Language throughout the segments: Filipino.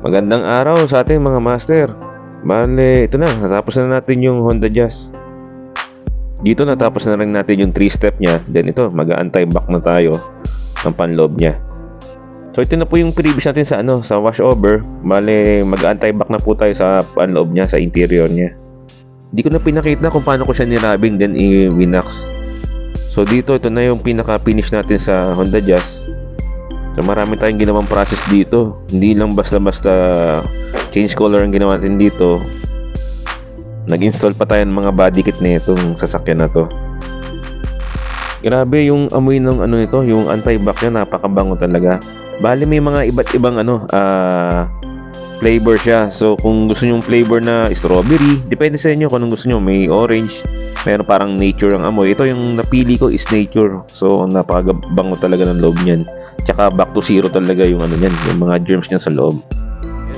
Magandang araw sa ating mga master. Bale, ito na, natapos na natin yung Honda Jazz. Dito natapos na rin natin yung 3-step niya. Then ito, mag-anti-back na tayo ng panloob niya. So ito na po yung previous natin sa washover. Bale, mag-anti-back na po tayo sa panloob niya, sa interior niya. Hindi ko na pinakita kung paano ko siya nirubbing then i-winax. So dito, ito na yung pinaka-finish natin sa Honda Jazz. So marami tayong ginawang process dito. Hindi lang basta-basta change color ang ginawa natin dito. Nag-install pa tayo ng mga body kit na itong sasakyan na to. Grabe yung amoy ng nito, yung anti-back niya, napakabango talaga. Bali may mga iba't ibang flavor siya. So kung gusto niyo yung flavor na strawberry, depende sa inyo kung anong gusto niyo. May orange, meron parang nature ang amoy. Ito yung napili ko is nature. So napakabango talaga ng loob niyan. Tsaka back to zero talaga yung niyan, yung mga germs niya sa loob.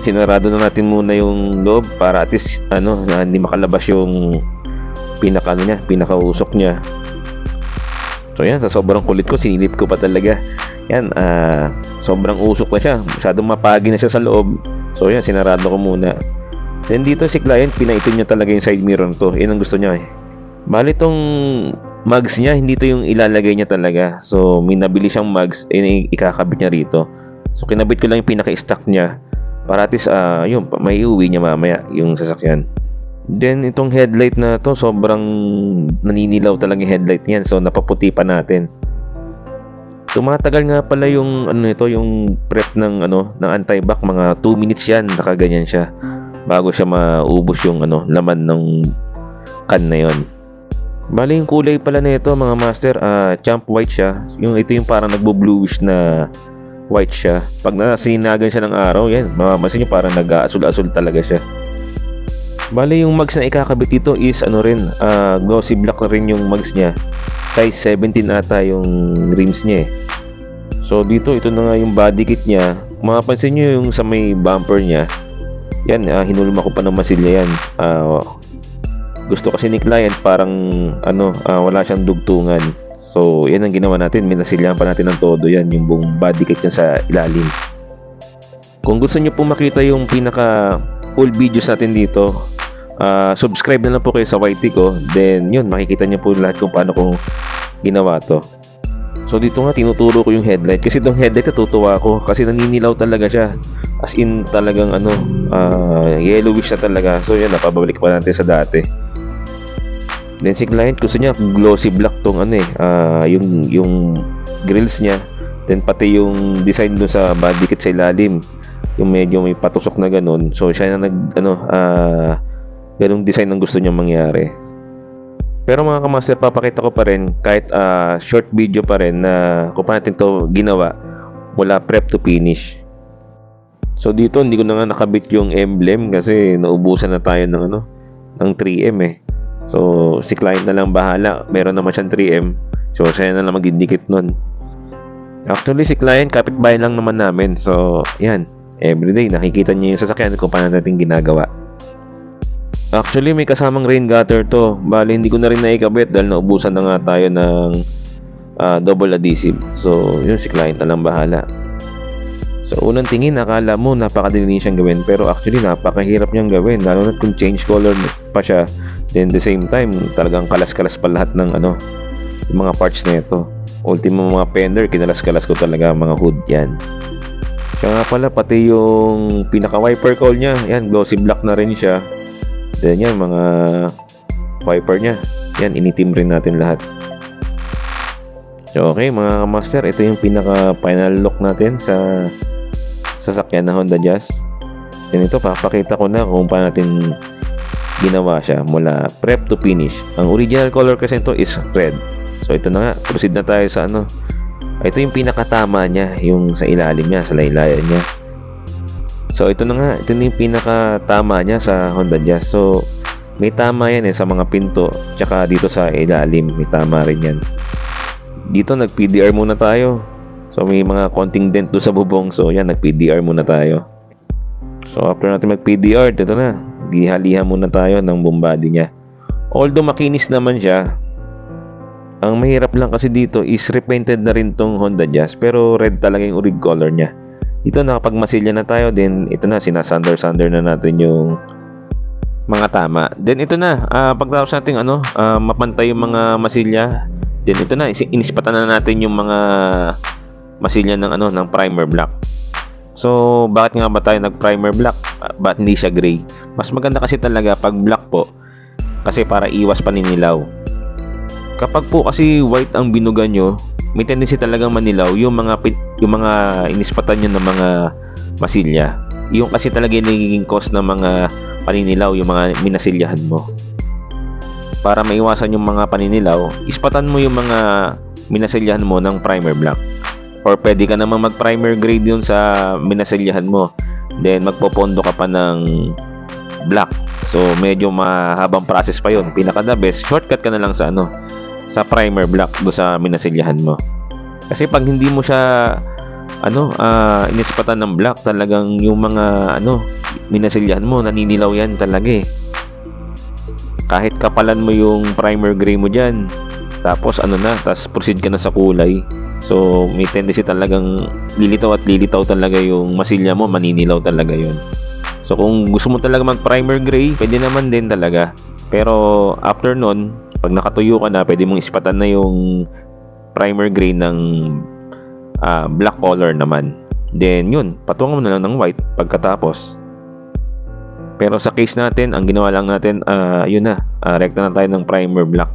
Sinarado na natin muna yung loob para at least na hindi makalabas yung pinakausok niya. So yan, sa sobrang kulit ko, sinilip ko pa talaga. Yan, sobrang usok na siya. Masyadong mapagi na siya sa loob. So yan, sinarado ko muna. Then dito si client, pinaitin niya talaga yung side mirror to. Yan ang gusto niya eh. Bali itong mugs niya, hindi to yung ilalagay niya talaga. So may nabili siyang mugs, ikakabit niya rito. So kinabit ko lang yung pinaka-stock niya para at least yun, may iuwi niya mamaya yung sasakyan. Then itong headlight na to, sobrang naninilaw talaga yung headlight niyan. So napaputi pa natin. Tumatagal nga pala yung yung prep ng ng anti-back, mga 2 minutes yan, nakaganyan siya bago siya maubos yung laman ng can na yon. Bali yung kulay pala nito mga master, champ white siya. Ito yung parang nagbo-bluish na white siya. Pag nasinagan siya ng araw, yan, mamamasin nyo parang nag-aasul-asul talaga siya. Bali yung mugs na ikakabit dito is glossy black na rin yung mugs niya. Size 17 ata yung rims niya eh. So dito, ito na nga yung body kit niya. Mapapansin nyo yung sa may bumper niya. Yan, hinulma ko pa ng masilya yan. Gusto kasi ni client parang wala siyang dugtungan. So yan ang ginawa natin, minasilyahan pa natin ng todo yan, yung buong body kit niya sa ilalim. Kung gusto niyo po makita yung pinaka full videos natin dito, subscribe na lang po kayo sa YT ko. Then yun, makikita niyo po lahat kung paano ko ginawa to. So dito nga tinuturo ko yung headlight, kasi itong headlight natutuwa ako kasi naninilaw talaga siya. As in talagang yellowish na talaga. So yan, napabalik pa natin sa dati. Then si client gusto niya glossy black tong yung grills niya. Then pati yung design doon sa body kit sa ilalim, yung medyo may patusok na ganun. So siya na ganung design ang gusto niya mangyari. Pero mga kamaster, papakita ko pa rin kahit short video pa rin na kung paano natin to ginawa mula prep to finish. So dito hindi ko na nga nakabit yung emblem kasi naubusan na tayo ng 3M eh. So si client na lang bahala, meron naman siyang 3M. So siya na lang magdidikit nun. Actually si client kapitbahay lang naman namin. So yan, everyday nakikita niya yung sasakyan kung paano natin ginagawa. Actually may kasamang rain gutter to. Bali hindi ko na rin naikabit dahil naubusan na nga tayo ng double adhesive. So yun, si client na lang bahala. So unang tingin akala mo napakadali siyang gawin, pero actually napakahirap niyang gawin, lalo na kung change color pa siya. Then the same time talagang kalas-kalas pa lahat ng yung mga parts na ito. Ultimo mga fender, kinalas-kalas ko talaga mga hood yan. Kaya nga pala pati yung pinaka wiper cowl niya, yan glossy black na rin siya. Then yan mga wiper niya, yan initim rin natin lahat. So okay mga master, ito yung pinaka final look natin sa sasakyan na Honda Jazz. Then ito, papakita ko na kung paano natin ginawa siya mula prep to finish. Ang original color kasi ito is red. So ito na nga, proceed na tayo sa ito yung pinakatama niya, yung sa ilalim niya, sa laylayan niya. So ito na nga, ito na yung pinakatama niya sa Honda Jazz. So may tama yan sa mga pinto, tsaka dito sa ilalim may tama rin yan. Dito nag PDR muna tayo. So may mga konting dent doon sa bubong. So yan, nag PDR muna tayo. So after natin mag PDR, ito na, dihalihan muna tayo ng buong body niya. Although makinis naman siya, ang mahirap lang kasi dito is repainted na rin tong Honda Jazz, pero red talaga yung orig color niya. Dito nakapagmasilya na tayo, then ito na, sinasander-sander na natin yung mga tama. Then ito na, pagkatapos natin mapantay yung mga masilya, then ito na, inispatan na natin yung mga masilya ng primer block. So, bakit nga ba tayo nag-primer black? Bakit hindi siya gray? Mas maganda kasi talaga pag black po, kasi para iwas paninilaw. Kapag po kasi white ang binuga nyo, may tendency talagang manilaw yung mga inispatan nyo ng mga masilya. Yung kasi talaga yung nagiging cause ng mga paninilaw, yung mga minasilyahan mo. Para maiwasan yung mga paninilaw, ispatan mo yung mga minasilyahan mo ng primer black. Or pwede ka naman mag-primer grade yun sa minasilyahan mo. Then magpopondo ka pa ng black. So medyo mahabang process pa yun. Pinaka the best, shortcut ka na lang sa sa primer black do sa minasilyahan mo. Kasi pag hindi mo siya inispatan ng black, talagang yung mga minasilyahan mo, naninilaw yan talaga eh. Kahit kapalan mo yung primer gray mo dyan, tapos tapos proceed ka na sa kulay, so may tendency talagang lilitaw talaga yung masilya mo, maninilaw talaga yun. So kung gusto mo talaga mag primer gray, pwede naman din talaga, pero after nun, pag nakatuyo ka na, pwede mong ispatan na yung primer gray ng black color naman. Then yun, patungan mo na lang ng white pagkatapos. Pero sa case natin, ang ginawa lang natin, yun na, rekta na tayo ng primer black.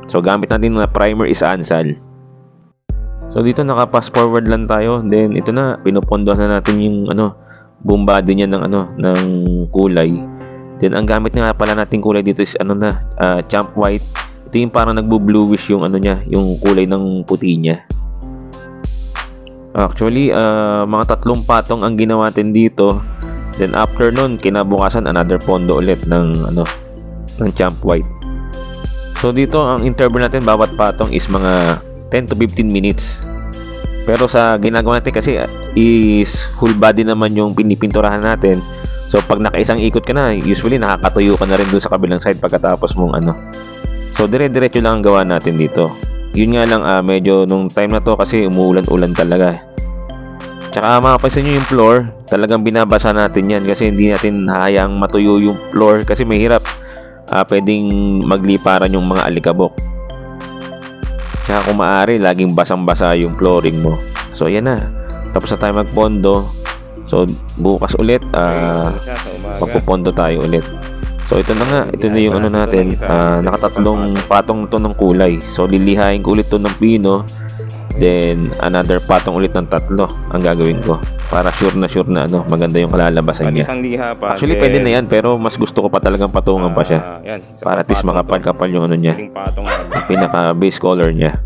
So gamit natin na primer is Ansal. So dito naka-fast forward lang tayo. Then ito na, pinupondohan na natin yung buong body niya ng kulay. Then ang gamit nga pala nating kulay dito is champ white. Ito yung parang nagbo-bluish yung niya, yung kulay ng puti niya. Actually, mga 3 patong ang ginawa natin dito. Then after nun, kinabukasan another pondo ulit ng champ white. So dito ang interval natin bawat patong is mga 10 to 15 minutes. Pero sa ginagawa natin kasi is full body naman yung pinipinturahan natin. So pag nakaisang ikot ka na, usually nakakatuyo ka na rin dun sa kabilang side pagkatapos mong So dire-diretso lang ang gawa natin dito. Yun nga lang, medyo nung time na to kasi umuulan-ulan talaga. Tsaka mapapansin nyo yung floor, talagang binabasa natin yan kasi hindi natin hahayaang matuyo yung floor kasi mahirap. Pwedeng magliparan yung mga alikabok. Tsaka kung maaari, laging basang-basa yung flooring mo. So yan na, tapos na tayo magpondo. So bukas ulit, magpupondo tayo ulit. So ito na nga, ito na yung natin, nakatatlong patong to ng kulay. So lilihain ko ulit to ng pino. Then another patong ulit ng 3 ang gagawin ko para sure na maganda yung kalalabasan niya. Actually pwede na yan, pero mas gusto ko pa talagang patungan pa siya. Para at least makapal-kapal yung niya, pinaka base color niya.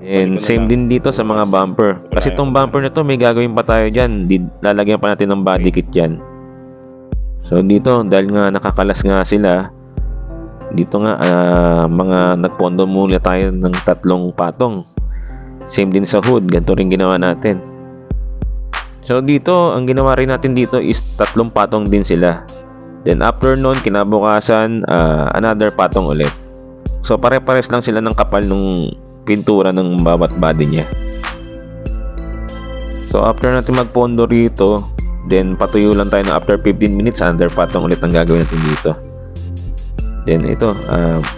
And same din dito sa mga bumper. Kasi itong bumper na to, may gagawin pa tayo dyan. Lalagyan pa natin ng body kit dyan. So dito, dahil nga nakakalas nga sila, dito nga mga nagpondo muna tayo ng 3 patong. Same din sa hood, ganito rin ginawa natin. So dito, ang ginawa rin natin dito is 3 patong din sila. Then after nun, kinabukasan, another patong ulit. So pare-pares lang sila ng kapal nung pintura ng bawat body niya. So after natin magpondo rito, then patuyo lang tayo na after 15 minutes, another patong ulit ang gagawin natin dito. Then ito,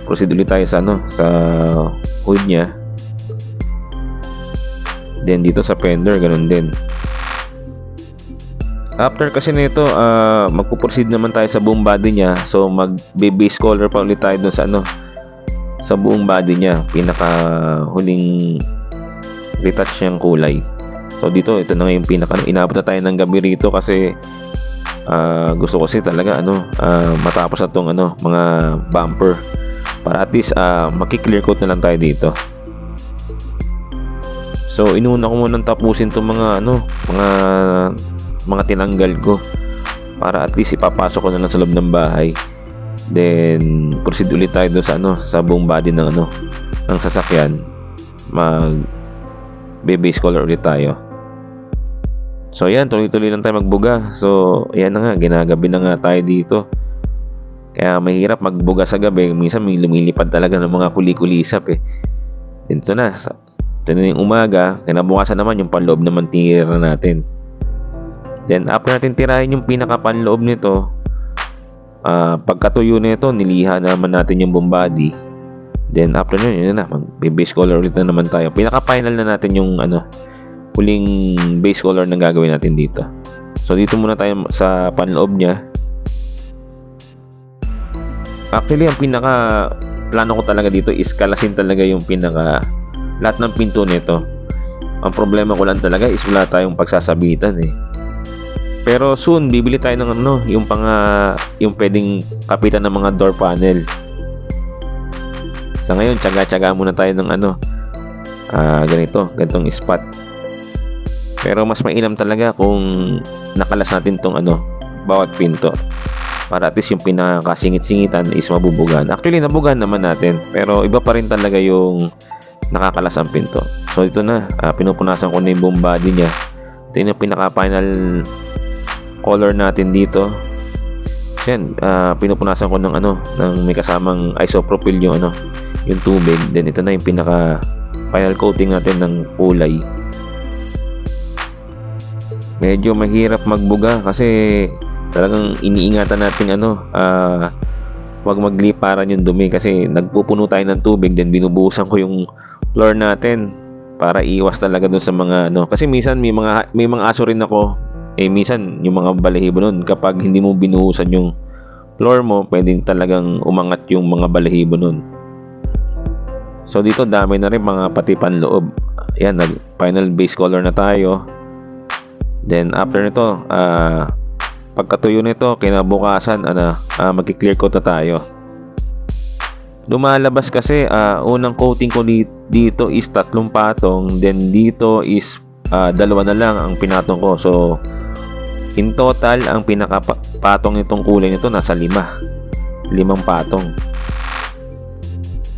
proceed ulit tayo sa sa hood niya. Then dito sa fender, ganun din. After kasi nito, magpo-proceed naman tayo sa buong body niya. So mag-base color pa ulit tayo dun sa sa buong body niya, pinaka huling retouch niyang kulay. So dito, ito na nga yung pinaka inabot na tayo ng gabi rito kasi gusto ko kasi talaga matapos na tong mga bumper para at least maki-clear coat na lang tayo dito. So inuna ko munang tapusin tong mga mga tinanggal ko para at least ipapasok ko na lang sa loob ng bahay. Then proceed ulit tayo doon sa sa buong body ng ng sasakyan. Base color ulit tayo. So yan, tuloy-tuloy lang tayo magbuga. So ayan na nga, ginagabi na nga tayo dito. Kaya mahirap magbuga sa gabi. Minsan may lumilipad talaga ng mga kuli-kulisap eh. Dito na, ito na yung umaga. Kinabukasan naman yung panloob naman tinira natin. Then after natin tirahin yung pinaka-panloob nito, pagkatuyo nito, niliha naman natin yung bomb body. Then after nun, yun na, mag-base color ulit na naman tayo. Pinaka-final na natin yung huling base color na gagawin natin dito. So dito muna tayo sa panloob niya. Actually, ang pinaka plano ko talaga dito is kalasin talaga yung lahat ng pinto nito. Ang problema ko lang talaga is wala tayong pagsasabitan eh. Pero soon bibili tayo ng yung pwedeng kapitan ng mga door panel. Sa ngayon, tiyaga-tiyaga muna tayo ng ganitong spot. Pero mas mainam talaga kung nakalas natin tong bawat pinto. Para at least yung pinakasingit-singitan is mabubugan. Actually, nabugan naman natin. Pero iba pa rin talaga yung nakakalas ang pinto. So, ito na. Pinupunasan ko na yung bomb body niya. Ito yung pinaka-final color natin dito. Yan. Pinupunasan ko ng may kasamang isopropyl yung tubig. Then, ito na yung pinaka-final coating natin ng kulay. Medyo mahirap magbuga kasi talagang iniingatan natin wag magliparan yung dumi kasi nagpupuno tayo ng tubig, then binubuhusan ko yung floor natin para iwas talaga dun sa mga kasi minsan may mga aso rin ako minsan yung mga balahibo nun, kapag hindi mo binuhusan yung floor mo, pwedeng talagang umangat yung mga balahibo nun. So dito dami na rin mga pati panloob. Yan, final base color na tayo. Then after nito, pagkatuyo nito, kinabukasan magki-clear coat na tayo. Lumalabas kasi unang coating ko dito is 3 patong, then dito is 2 na lang ang pinatong ko. So in total, ang pinakapatong nitong kulay nito nasa 5 patong.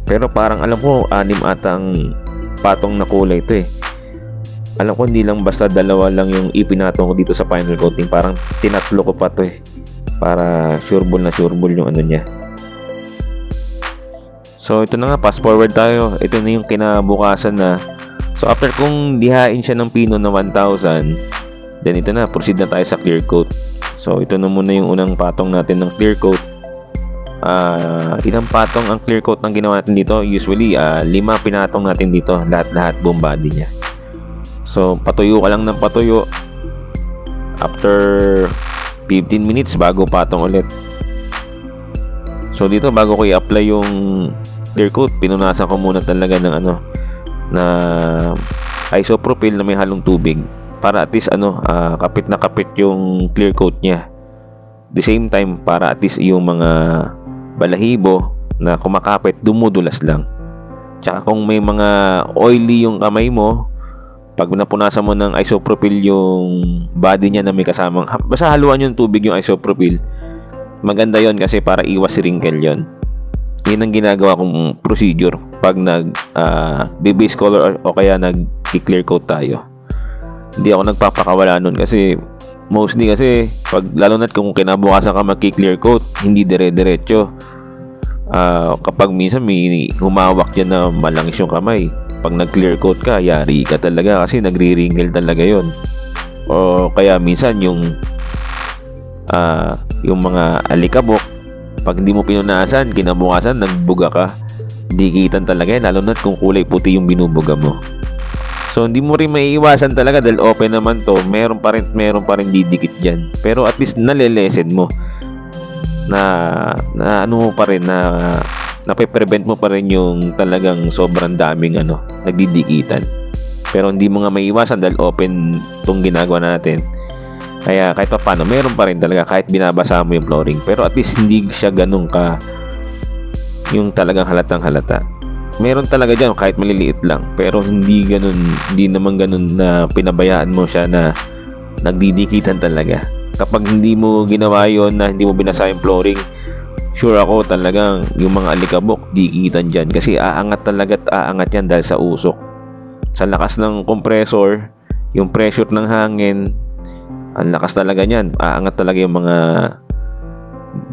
Pero parang alam ko 6 atang patong na kulay ito eh. Alam ko hindi lang basta 2 lang yung ipinatong ko dito sa final coating. Parang tinatlo ko pa to eh. Para sureball yung niya. So ito na nga, fast forward tayo. Ito na yung kinabukasan na. So after kung dihain siya ng pino na 1,000, then ito na, proceed na tayo sa clear coat. So ito na muna yung unang patong natin ng clear coat. Ilang patong ang clear coat ng ginawa natin dito? Usually 5 pinatong natin dito. Lahat bomb body niya. So, patuyo ka lang ng patuyo. After 15 minutes, bago patong ulit. So, dito, bago ko i-apply yung clear coat, pinunasan ko muna talaga ng na isopropyl na may halong tubig. Para at least, kapit na kapit yung clear coat niya. The same time, para at least yung mga balahibo na kumakapit, dumudulas lang. Tsaka kung may mga oily yung kamay mo, pag napunasan mo ng isopropyl yung body niya na may kasamang, basta haluan yung tubig yung isopropyl, maganda yon kasi para iwas wrinkle yon. Yun ang ginagawa kong procedure pag base color o kaya nag-clear coat tayo. Hindi ako nagpapakawala nun kasi mostly kasi lalo na't kung kinabukasan ka mag-clear coat, hindi dire-diretso. Kapag minsan may humawak dyan na malangis yung kamay, pag nag-clear coat ka, yari ka talaga kasi nagri-wrinkle talaga yon. O kaya minsan yung mga alikabok, pag hindi mo pinunasan, kinabukasan nagbuga ka, dikitan talaga yan, lalo na kung kulay puti yung binubuga mo. So hindi mo rin maiiwasan talaga dahil open naman to, meron pa rin didikit dyan, pero at least nalelesen mo na mo pa rin, na nape-prevent mo pa rin yung talagang sobrang daming nagdidikitan. Pero hindi mo nga maiiwasan dahil open tong ginagawa natin. Kaya kahit pa paano, meron pa rin talaga kahit binabasa mo yung flooring. Pero at least hindi siya ganun ka yung talagang halatang halata. Meron talaga dyan kahit maliliit lang. Pero hindi naman ganun na pinabayaan mo siya na nagdidikitan talaga. Kapag hindi mo ginawa yon, na hindi mo binasa yung flooring, sure ako talagang yung mga alikabok dikitan dyan. Kasi aangat talaga at aangat yan dahil sa usok. Sa lakas ng compressor, yung pressure ng hangin, ang lakas talaga niyan. Aangat talaga yung mga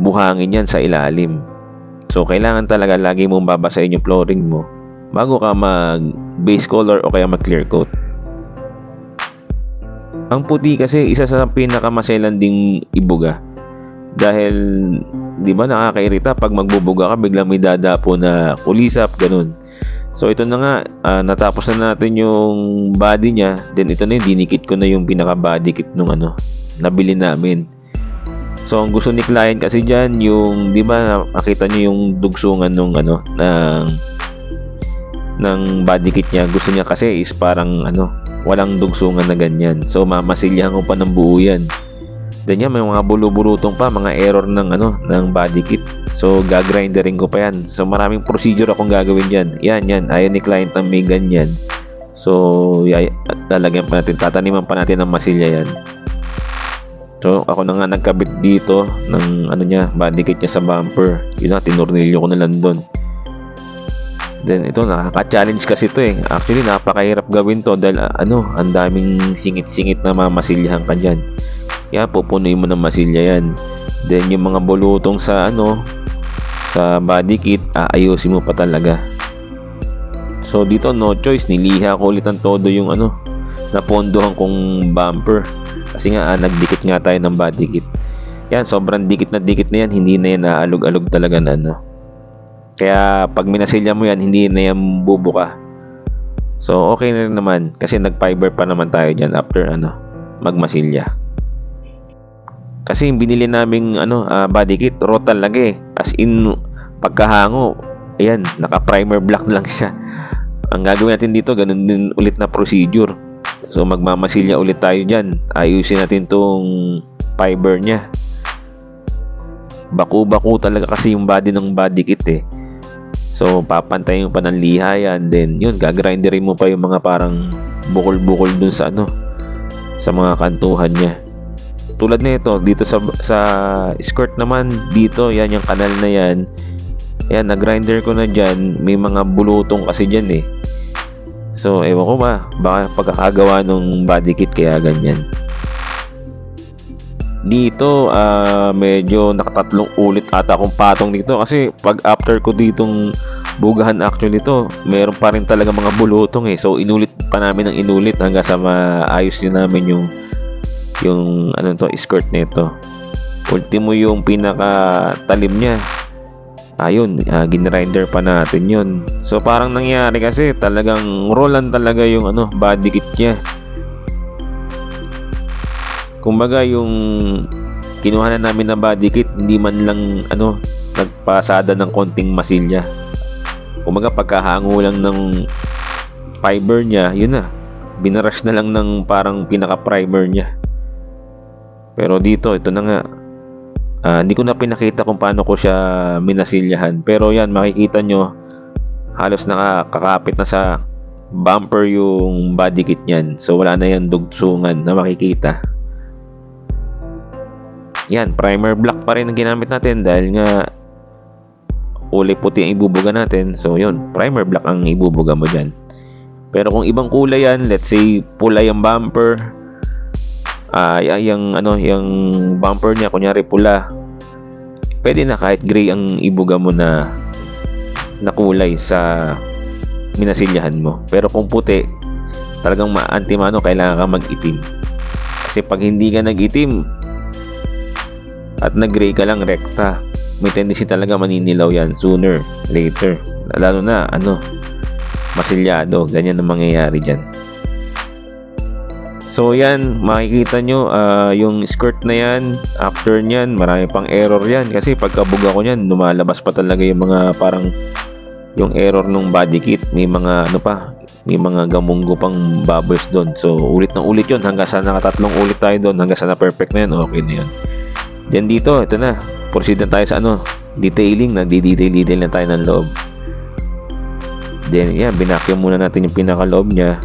buhangin yan sa ilalim. So, kailangan talaga lagi mong babasahin yung flooring mo bago ka mag-base color o kaya mag-clear coat. Ang puti kasi isa sa pinakamaselan ding ibuga. Dahil, di ba nakakairita pag magbubuga ka, biglang may dadapo na kulisap, ganun. So ito na nga, natapos na natin yung body niya. Then ito na yung dinikit ko na yung pinaka body kit nung nabili namin. So ang gusto ni client kasi dyan, yung, di ba makita nyo yung dugsungan nung ng body kit niya. Gusto niya kasi is parang walang dugsungan na ganyan. So mamasilyahan ko pa ng buo yan. Then yan, may mga bulu-bulutong pa, mga error ng body kit. So gagrinderin ko pa yan. So maraming procedure akong gagawin dyan. Yan, ayaw ni client ng may ganyan. So lalagyan pa natin, tataniman pa natin ng masilya yan. So ako na nga nagkabit dito ng body kit niya sa bumper. Yun na, tinurnilyo ko na lang doon. Then ito, nakaka-challenge kasi ito eh. Actually napakahirap gawin to dahil ang daming singit-singit na mamasilyahan ka dyan. Yan, pupunuin mo ng masilya yan. Then yung mga bulutong sa sa body kit, ayusin mo pa talaga. So dito no choice, niliha ko ulit ang todo yung napondohan kong bumper. Kasi nga nagdikit nga tayo ng body kit. Yan, sobrang dikit na yan, hindi na yan naalog-alog talaga na Kaya pag minasilya mo yan, hindi na yan bubuka. So okay na rin naman kasi nag-fiber pa naman tayo dyan after magmasilya. Kasi yung binili naming body kit, raw talaga eh. As in, pagkahango, ayan, naka-primer black lang siya. Ang gagawin natin dito, ganun din ulit na procedure. So magmamasilya ulit tayo dyan. Ayusin natin tong fiber nya. Baku-baku talaga kasi yung body ng body kit eh. So papantayin mo pa ng liha yan. Then yun, gagrinderin mo pa yung mga parang bukol-bukol dun sa sa mga kantuhan nya. Tulad na ito, dito sa skirt naman, dito, yan yung kanal na yan. Yan, nag-grinder ko na dyan. May mga bulutong kasi dyan eh. So, ewan ko ba, baka pagkakagawa ng body kit kaya ganyan. Dito, medyo nakatatlong ulit ata akong patong dito. Kasi pag after ko ditong bugahan actually to, meron pa rin talaga mga bulutong eh. So, inulit pa namin ng inulit hanggang sa maayos din namin yung skirt nito. Ultimo yung pinaka talim niya. Ayun, ginrinder pa natin yun. So parang nangyari kasi talagang rollan talaga yung body kit niya. Kumbaga yung kinuha na namin na body kit, hindi man lang nagpasada ng konting masilya. Kumbaga pagkahango lang ng fiber niya, yun na, binarush na lang ng parang pinaka primer niya. Pero dito, ito na nga, hindi ko na pinakita kung paano ko siya minasilyahan. Pero yan, makikita nyo, halos nakakapit na sa bumper yung body kit nyan. So wala na yan dugsungan na makikita. Yan, primer black pa rin ang ginamit natin dahil nga kulay puti ang ibubuga natin. So yun, primer black ang ibubuga mo dyan. Pero kung ibang kulay yan, let's say pula yung bumper, yung bumper niya kunyari pula, pwede na kahit gray ang ibuga mo na kulay sa minasilyahan mo. Pero kung puti, talagang antimano, kailangan ka mag-itim. Kasi pag hindi ka nag-itim at nag-gray ka lang rekta, may tendency talaga maninilaw yan sooner, later. Lalo na masilyado, ganyan ang mangyayari dyan. So yan, makikita nyo yung skirt na yan, after nyan, marami pang error yan. Kasi pagkabuga ko nyan, lumalabas pa talaga yung mga parang yung error ng body kit. May mga may mga gamunggo pang bubbles doon. So ulit na ulit yun, hanggang sa nakatatlong ulit tayo doon, hanggang sa na perfect na yan, okay na yun. Then dito, ito na, proceed na tayo sa detailing, nagdi-detail na tayo ng loob. Then yan, binacuum muna natin yung pinakaloob nya.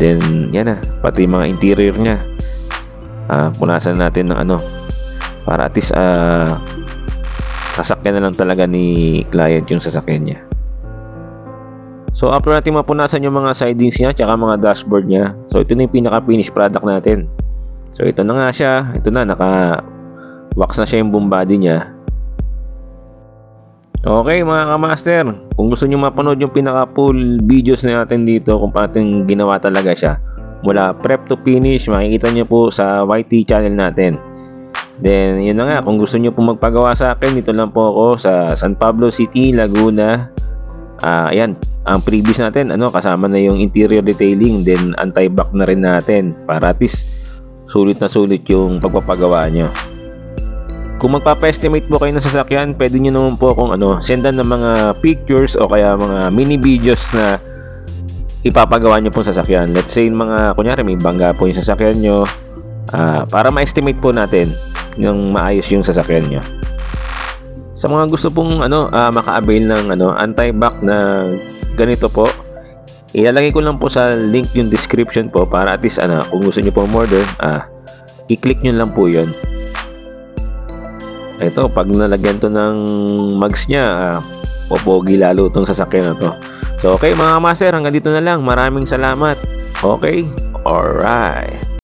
Then yan na, pati mga interior nya, punasan natin ng para at least sasakyan na lang talaga ni client yung sasakyan niya. So after natin mapunasan yung mga sidings niya tsaka mga dashboard niya, so ito na yung pinaka finished product natin. So ito na nga siya, ito na, naka wax na siya yung buong body niya. Okay mga kamaster, kung gusto nyo mapanood yung pinaka full videos natin dito kung paano ginawa talaga siya, mula prep to finish, makikita nyo po sa YT channel natin. Then, yun na nga, kung gusto nyo po magpagawa sa akin, dito lang po ako sa San Pablo City, Laguna. Ayan, ang previous natin, kasama na yung interior detailing, then anti-back na rin natin para at least sulit na sulit yung pagpapagawa nyo. Kung magpapa-estimate po kayo ng sasakyan, pwede nyo naman po akong sendan ng mga pictures o kaya mga mini videos na ipapagawa nyo po sasakyan. Let's say kunyari may bangga po yung sasakyan nyo, para ma-estimate po natin yung maayos yung sasakyan nyo. Sa mga gusto pong maka-avail ng anti-back na ganito po, ilalagay ko lang po sa link yung description po para at least kung gusto nyo po order, i-click nyo lang po yun. Ito, pag nalagyan to ng mags nya, popogi lalo itong sasakyan na to. So, okay mga master, hanggang dito na lang. Maraming salamat. Okay? Alright.